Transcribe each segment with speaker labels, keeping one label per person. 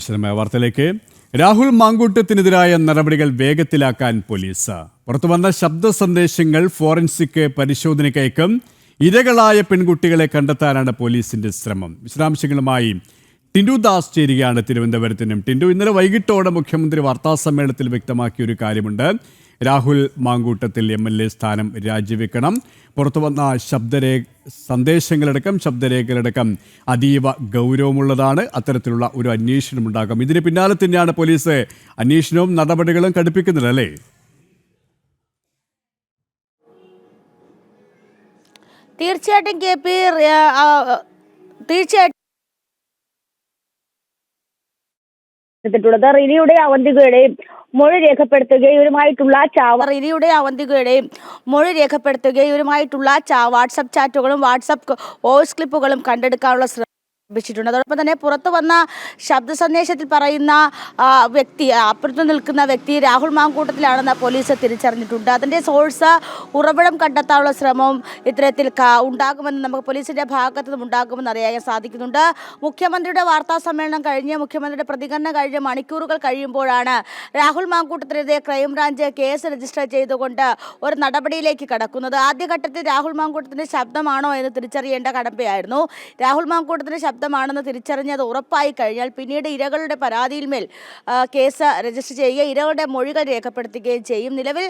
Speaker 1: വിശദമായ വാർത്തയിലേക്ക്. രാഹുൽ മാങ്കൂട്ടത്തിനെതിരായ നടപടികൾ വേഗത്തിലാക്കാൻ പോലീസ്. പുറത്തുവന്ന ശബ്ദ സന്ദേശങ്ങൾ ഫോറൻസിക് പരിശോധനയ്ക്കയക്കും. ഇരകളായ പെൺകുട്ടികളെ കണ്ടെത്താനാണ് പോലീസിന്റെ ശ്രമം. വിശദാംശങ്ങളുമായി ടിൻഡു ദാസ് ചേരുകയാണ് തിരുവനന്തപുരത്തിനും. ടിൻഡു, ഇന്നലെ വൈകിട്ടോടെ മുഖ്യമന്ത്രി വാർത്താസമ്മേളനത്തിൽ വ്യക്തമാക്കിയ ഒരു കാര്യമുണ്ട്. രാഹുൽ മാങ്കൂട്ടത്തിൽ MLA സ്ഥാനം രാജിവെക്കണം. പുറത്തുവന്ന ശബ്ദരേഖകളടക്കം അതീവ ഗൗരവമുള്ളതാണ്. അത്തരത്തിലുള്ള ഒരു അന്വേഷണം ഉണ്ടാകും. ഇതിന് പിന്നാലെ തന്നെയാണ് പോലീസ് അന്വേഷണവും നടപടികളും കടുപ്പിക്കുന്നത്, അല്ലേ?
Speaker 2: തീർച്ചയായിട്ടും KP, തീർച്ചയായിട്ടും റിനിയുടെ അവന്തികയുടെയും മൊഴി രേഖപ്പെടുത്തുകയുമായിട്ടുള്ള വാട്സപ്പ് ചാറ്റുകളും വാട്സപ്പ് വോയിസ് ക്ലിപ്പുകളും കണ്ടെടുക്കാനുള്ള ശ്രമിച്ചിട്ടുണ്ട്. അതോടൊപ്പം തന്നെ പുറത്തു വന്ന ശബ്ദ സന്ദേശത്തിൽ പറയുന്ന വ്യക്തി, അപ്പുറത്ത് നിൽക്കുന്ന വ്യക്തി രാഹുൽ മാങ്കൂട്ടത്തിലാണെന്ന് പോലീസ് തിരിച്ചറിഞ്ഞിട്ടുണ്ട്. അതിൻ്റെ സോഴ്സ്, ഉറവിടം കണ്ടെത്താനുള്ള ശ്രമവും ഇത്തരത്തിൽ ഉണ്ടാകുമെന്ന് നമുക്ക് പോലീസിൻ്റെ ഭാഗത്തു നിന്നും ഉണ്ടാകുമെന്ന് അറിയാൻ സാധിക്കുന്നുണ്ട്. മുഖ്യമന്ത്രിയുടെ വാർത്താ സമ്മേളനം കഴിഞ്ഞ്, മുഖ്യമന്ത്രിയുടെ പ്രതികരണം കഴിഞ്ഞ് മണിക്കൂറുകൾ കഴിയുമ്പോഴാണ് രാഹുൽ മാങ്കൂട്ടത്തിനെതിരെ ക്രൈംബ്രാഞ്ച് കേസ് രജിസ്റ്റർ ചെയ്തുകൊണ്ട് ഒരു നടപടിയിലേക്ക് കടക്കുന്നത്. ആദ്യഘട്ടത്തിൽ രാഹുൽ മാങ്കൂട്ടത്തിൻ്റെ ശബ്ദമാണോ എന്ന് തിരിച്ചറിയേണ്ട കടമ്പയായിരുന്നു. രാഹുൽ മാങ്കൂട്ടത്തിൻ്റെ ശബ്ദമാണെന്ന് തിരിച്ചറിഞ്ഞത് ഉറപ്പായി കഴിഞ്ഞാൽ പിന്നീട് ഇരകളുടെ പരാതിയിന്മേൽ കേസ് രജിസ്റ്റർ ചെയ്യുക, ഇരകളുടെ മൊഴികൾ രേഖപ്പെടുത്തുകയും ചെയ്യും. നിലവിൽ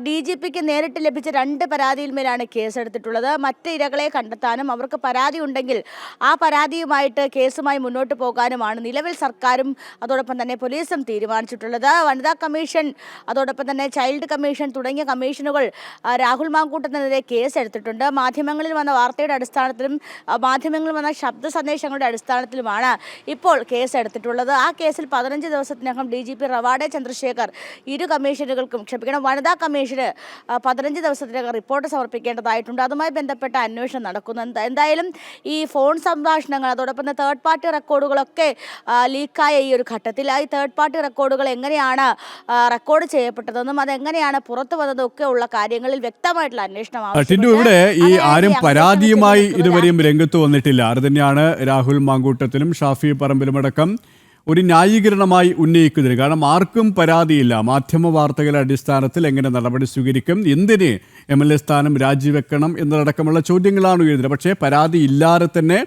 Speaker 2: DGPക്ക് നേരിട്ട് ലഭിച്ച 2 പരാതിയിന്മേലാണ് കേസെടുത്തിട്ടുള്ളത്. മറ്റ് ഇരകളെ കണ്ടെത്താനും അവർക്ക് പരാതി ഉണ്ടെങ്കിൽ ആ പരാതിയുമായിട്ട് കേസുമായി മുന്നോട്ട് പോകാനുമാണ് നിലവിൽ സർക്കാരും അതോടൊപ്പം തന്നെ പോലീസും തീരുമാനിച്ചിട്ടുള്ളത്. വനിതാ കമ്മീഷൻ, അതോടൊപ്പം തന്നെ ചൈൽഡ് കമ്മീഷൻ തുടങ്ങിയ കമ്മീഷനുകൾ രാഹുൽ മാങ്കൂട്ടത്തിനെതിരെ കേസെടുത്തിട്ടുണ്ട്. മാധ്യമങ്ങളിൽ വന്ന വാർത്തയുടെ അടിസ്ഥാനത്തിലും മാധ്യമങ്ങളിൽ വന്ന ശബ്ദ സന്ദേശങ്ങളുടെ അടിസ്ഥാനത്തിലുമാണ് ഇപ്പോൾ കേസെടുത്തിട്ടുള്ളത്. ആ കേസിൽ 15 ദിവസത്തിനകം DGP റവാഡെ ചന്ദ്രശേഖർ വനിതാ കമ്മീഷന് 15 ദിവസത്തിനകം റിപ്പോർട്ട് സമർപ്പിക്കേണ്ടതായിട്ടുണ്ട്. അതുമായി ബന്ധപ്പെട്ട അന്വേഷണം നടക്കുന്നു. എന്തായാലും ഈ ഫോൺ സംഭാഷണങ്ങൾ, അതോടൊപ്പം തേർഡ് പാർട്ടി റെക്കോർഡുകളൊക്കെ ലീക്കായ ഈ ഒരു ഘട്ടത്തിൽ ഈ തേർഡ് പാർട്ടി റെക്കോർഡുകൾ എങ്ങനെയാണ് റെക്കോർഡ് ചെയ്യപ്പെട്ടതെന്നും അതെങ്ങനെയാണ് പുറത്തു വന്നതും ഒക്കെ ഉള്ള കാര്യങ്ങളിൽ വ്യക്തമായിട്ടുള്ള അന്വേഷണം ആവശ്യമുണ്ട്.
Speaker 1: ഇവിടെ ഈ ആരും പരാതിയുമായി ഇതുവരെയും രംഗത്ത് വന്നിട്ടില്ല. അത് തന്നെയാണ് രാഹുൽ മാങ്കൂട്ടത്തിലും ഷാഫി പറമ്പിലുമടക്കം ഒരു ന്യായീകരണമായി ഉന്നയിക്കുന്നതിന്. കാരണം ആർക്കും പരാതിയില്ല. മാധ്യമ വാർത്തകളുടെ അടിസ്ഥാനത്തിൽ എങ്ങനെ നടപടി സ്വീകരിക്കും, എന്തിന് MLA സ്ഥാനം രാജിവെക്കണം എന്നതടക്കമുള്ള ചോദ്യങ്ങളാണ് ഉയരുന്നത്. പക്ഷേ പരാതി ഇല്ലാതെ തന്നെ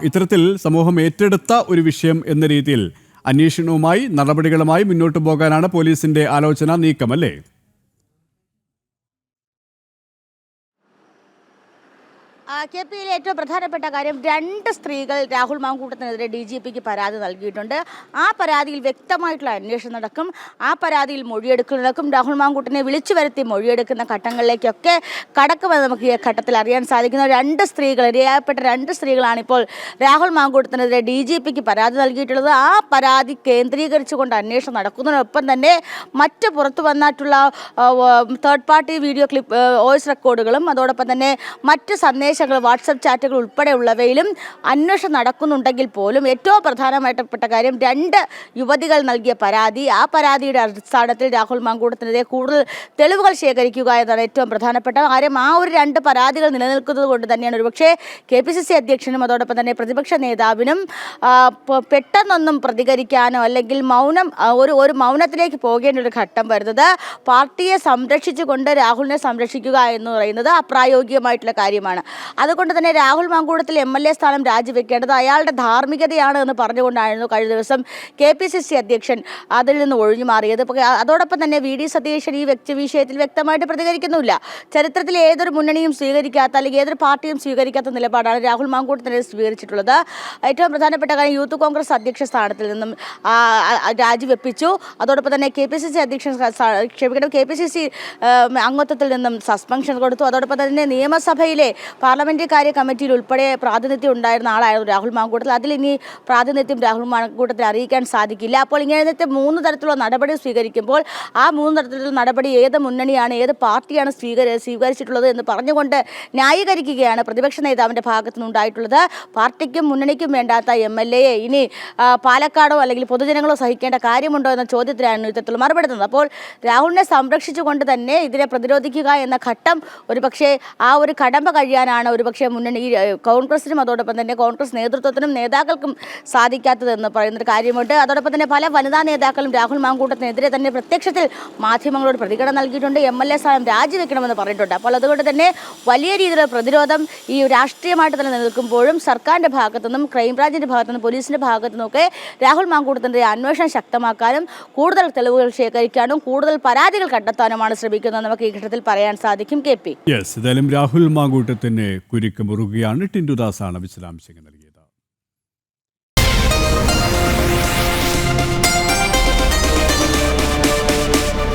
Speaker 1: ഇത്തരത്തിൽ സമൂഹം ഏറ്റെടുത്ത ഒരു വിഷയം എന്ന രീതിയിൽ അന്വേഷണവുമായി നടപടികളുമായി മുന്നോട്ട് പോകാനാണ് പോലീസിന്റെ ആലോചന, നീക്കം, അല്ലേ?
Speaker 2: KPയിലെ ഏറ്റവും പ്രധാനപ്പെട്ട കാര്യം, 2 സ്ത്രീകൾ രാഹുൽ മാങ്കൂട്ടത്തിനെതിരെ DGPക്ക് പരാതി നൽകിയിട്ടുണ്ട്. ആ പരാതിയിൽ വ്യക്തമായിട്ടുള്ള അന്വേഷണം നടക്കും. ആ പരാതിയിൽ മൊഴിയെടുക്കൽ നടക്കും. രാഹുൽ മാങ്കൂട്ടനെ വിളിച്ചു വരുത്തി മൊഴിയെടുക്കുന്ന ഘട്ടങ്ങളിലേക്കൊക്കെ കടക്കുമെന്ന് നമുക്ക് ഈ ഘട്ടത്തിൽ അറിയാൻ സാധിക്കുന്ന 2 സ്ത്രീകൾ, ഇരയായപ്പെട്ട 2 സ്ത്രീകളാണ് ഇപ്പോൾ രാഹുൽ മാങ്കൂട്ടത്തിനെതിരെ DGPക്ക് പരാതി നൽകിയിട്ടുള്ളത്. ആ പരാതി കേന്ദ്രീകരിച്ചുകൊണ്ട് അന്വേഷണം നടക്കുന്നതിനൊപ്പം തന്നെ മറ്റ് പുറത്തു വന്നിട്ടുള്ള third party video clip, voice റെക്കോർഡുകളും അതോടൊപ്പം തന്നെ മറ്റ് സന്ദേശങ്ങൾ, വാട്സപ്പ് ചാറ്റുകൾ ഉൾപ്പെടെയുള്ളവയിലും അന്വേഷണം നടക്കുന്നുണ്ടെങ്കിൽ പോലും ഏറ്റവും പ്രധാനമായിട്ടപ്പെട്ട കാര്യം 2 യുവതികൾ നൽകിയ പരാതി, ആ പരാതിയുടെ അടിസ്ഥാനത്തിൽ രാഹുൽ മാങ്കൂട്ടത്തിനെതിരെ കൂടുതൽ തെളിവുകൾ ശേഖരിക്കുക എന്നതാണ് ഏറ്റവും പ്രധാനപ്പെട്ട കാര്യം. ആ ഒരു 2 പരാതികൾ നിലനിൽക്കുന്നത് കൊണ്ട് തന്നെയാണ് ഒരുപക്ഷെ KPCC അധ്യക്ഷനും അതോടൊപ്പം തന്നെ പ്രതിപക്ഷ നേതാവിനും പെട്ടെന്നൊന്നും പ്രതികരിക്കാനോ അല്ലെങ്കിൽ ഒരു മൗനത്തിലേക്ക് പോകേണ്ട ഒരു ഘട്ടം വരുന്നത്. പാർട്ടിയെ സംരക്ഷിച്ചുകൊണ്ട് രാഹുലിനെ സംരക്ഷിക്കുക എന്ന് പറയുന്നത് അപ്രായോഗികമായിട്ടുള്ള കാര്യമാണ്. അതുകൊണ്ട് തന്നെ രാഹുൽ മാങ്കൂട്ടത്തിൽ MLA സ്ഥാനം രാജിവെക്കേണ്ടത് അയാളുടെ ധാർമ്മികതയാണ് എന്ന് പറഞ്ഞുകൊണ്ടായിരുന്നു കഴിഞ്ഞ ദിവസം KPCC അധ്യക്ഷൻ അതിൽ നിന്ന് ഒഴിഞ്ഞു മാറിയത്. അതോടൊപ്പം തന്നെ VD സതീശൻ ഈ വിഷയത്തിൽ വ്യക്തമായിട്ട് പ്രതികരിക്കുന്നില്ല. ചരിത്രത്തിൽ ഏതൊരു മുന്നണിയും സ്വീകരിക്കാത്ത അല്ലെങ്കിൽ ഏതൊരു പാർട്ടിയും സ്വീകരിക്കാത്ത നിലപാടാണ് രാഹുൽ മാങ്കൂട്ടത്തിനെതിരെ സ്വീകരിച്ചിട്ടുള്ളത്. ഏറ്റവും പ്രധാനപ്പെട്ട കാര്യം, യൂത്ത് കോൺഗ്രസ് അധ്യക്ഷ സ്ഥാനത്തിൽ നിന്നും രാജിവെപ്പിച്ചു. അതോടൊപ്പം തന്നെ KPCC അംഗത്വത്തിൽ നിന്നും സസ്പെൻഷൻ കൊടുത്തു. അതോടൊപ്പം തന്നെ നിയമസഭയിലെ പാർലമെന്ററി കാര്യ കമ്മിറ്റിയിൽ ഉൾപ്പെടെ പ്രാതിനിധ്യം ഉണ്ടായിരുന്ന ആളായിരുന്നു രാഹുൽ മാങ്കൂട്ടത്തിൽ. അതിലിനി പ്രാതിനിധ്യം രാഹുൽ മാങ്കൂട്ടത്തിൽ അറിയിക്കാൻ സാധിക്കില്ല. അപ്പോൾ ഇങ്ങനത്തെ 3 തരത്തിലുള്ള നടപടി സ്വീകരിക്കുമ്പോൾ ആ 3 തരത്തിലുള്ള നടപടി ഏത് മുന്നണിയാണ്, ഏത് പാർട്ടിയാണ് സ്വീകരിച്ചിട്ടുള്ളത് എന്ന് പറഞ്ഞുകൊണ്ട് ന്യായീകരിക്കുകയാണ് പ്രതിപക്ഷ നേതാവിൻ്റെ ഭാഗത്തു നിന്നുണ്ടായിട്ടുള്ളത്. പാർട്ടിക്കും മുന്നണിക്കും വേണ്ടാത്ത MLAയെ ഇനി പാലക്കാടോ അല്ലെങ്കിൽ പൊതുജനങ്ങളോ സഹിക്കേണ്ട കാര്യമുണ്ടോ എന്ന ചോദ്യത്തിലാണ് ഇത്തരത്തിൽ മറുപടി തന്നത്. അപ്പോൾ രാഹുലിനെ സംരക്ഷിച്ചുകൊണ്ട് തന്നെ ഇതിനെ പ്രതിരോധിക്കുക എന്ന ഘട്ടം ഒരുപക്ഷെ ആ ഒരു കടമ്പ കഴിയാനാണ് ഒരുപക്ഷെ മുന്നണി കോൺഗ്രസിനും അതോടൊപ്പം തന്നെ കോൺഗ്രസ് നേതൃത്വത്തിനും നേതാക്കൾക്കും സാധിക്കാത്തതെന്ന് പറയുന്നൊരു കാര്യമുണ്ട്. അതോടൊപ്പം തന്നെ പല വനിതാ നേതാക്കളും രാഹുൽ മാങ്കൂട്ടത്തിനെതിരെ തന്നെ പ്രത്യക്ഷത്തിൽ മാധ്യമങ്ങളോട് പ്രതികരണം നൽകിയിട്ടുണ്ട്. MLA സ്ഥാനം രാജിവെക്കണമെന്ന് പറഞ്ഞിട്ടുണ്ട്. അപ്പോൾ അതുകൊണ്ട് തന്നെ വലിയ രീതിയിലുള്ള പ്രതിരോധം ഈ രാഷ്ട്രീയമായിട്ട് തന്നെ നിൽക്കുമ്പോഴും സർക്കാരിൻ്റെ ഭാഗത്തുനിന്നും ക്രൈംബ്രാഞ്ചിൻ്റെ ഭാഗത്തുനിന്നും പോലീസിൻ്റെ ഭാഗത്തുനിന്നൊക്കെ രാഹുൽ മാങ്കൂട്ടത്തിൻ്റെ അന്വേഷണം ശക്തമാക്കാനും കൂടുതൽ തെളിവുകൾ ശേഖരിക്കാനും കൂടുതൽ പരാതികൾ കണ്ടെത്താനുമാണ് ശ്രമിക്കുന്നത് നമുക്ക് ഈ ഘട്ടത്തിൽ പറയാൻ സാധിക്കും. KP
Speaker 1: യെസ്, ഏതായാലും രാഹുൽ മാങ്കൂട്ടത്തിന് കുരുക്ക് മുറുകുകയാണ്. ടിൻഡുദാസാണ് വിശദാംശങ്ങൾ നൽകിയത്.